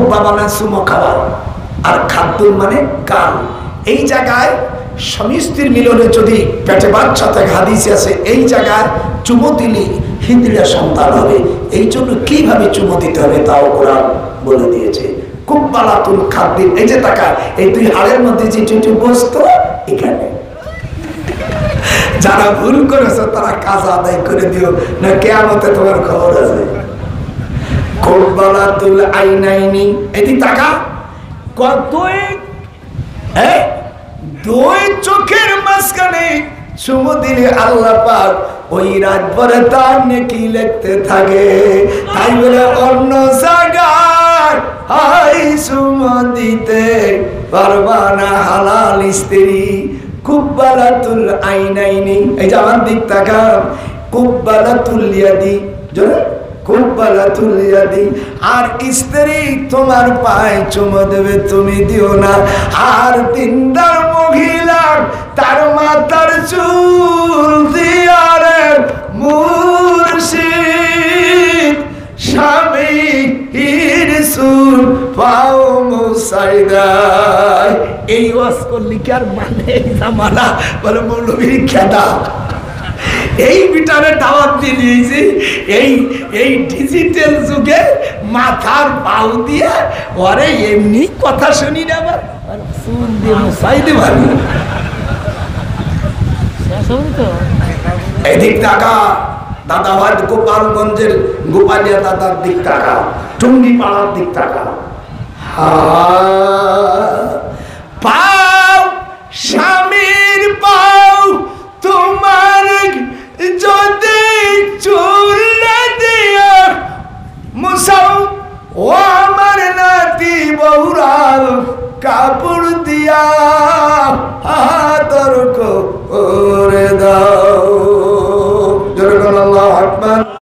কুব্বা মানে চুমো খাওয়া, আর খাদ্দুল মানে কাল। এই জায়গায় স্বামী স্ত্রীর মিলনে যদি পেটে বাচ্চা থাকে, হাদিসে আছে এই জায়গায় চুমো দিলে হিন্দিরা সন্তান হবে। এই জন্য কিভাবে চুমো দিতে হবে তাও কোরআন বলে দিয়েছে। কুব্বালাতুল খাদ্দিন, এই যে টাকা, এই দুই হাড়ের মধ্যে যে চুটি বসতো এখানে। যারা ভুল করেছে তারা কাজা আদায় করে দিও, না কিয়ামতে তোমার খবর আছে। কুব্বালাতুল আইনাইনি, এটি টাকা কতই দুই চোখের মাঝখানে চুমু দিলে আল্লাহ পাক ওই রাত ভরে তার নেকি লিখতে থাকে। তাই বলে অন্য জায়গায় হাই চুমু দিতে পারবা না হালাল স্ত্রী। কুব্বালাতুল আইনাইনি, এই যে আমার দিক তাকাও, কুব্বালাতুল ইয়াদি, জোরে কুব্বালাতুল ইয়াদি। আর স্ত্রী তোমার পায়ে চুমু দেবে, তুমি দিও না। আর দিনদার মহিলা তার মাথার চুল দিয়ারে মুর্শিদ স্বামী হির চুল পাও মুসাইদায়। এই ওয়াজ করলি কি আর মানে জামানা বলে মৌলবীর খেদা। এই বিটারে দাওয়াত দিয়ে দিয়েছি এই ডিজিটাল যুগে মাথার পাউ দিয়ে ওরে এমনি কথা শুনি না, আবার চুল দিয়ে মুসাইদে পারি। এদিক টাকা দাদা ভাই গোপালগঞ্জের গোপালিয়া দাদার দিক টাকা, টুঙ্গি পাড়ার দিক টাকা। পাও স্বামীর পাও তোমার যদি চুল না দিয়া মুসাও, ও আমার নাতি বৌরাল কাপড় দিয়া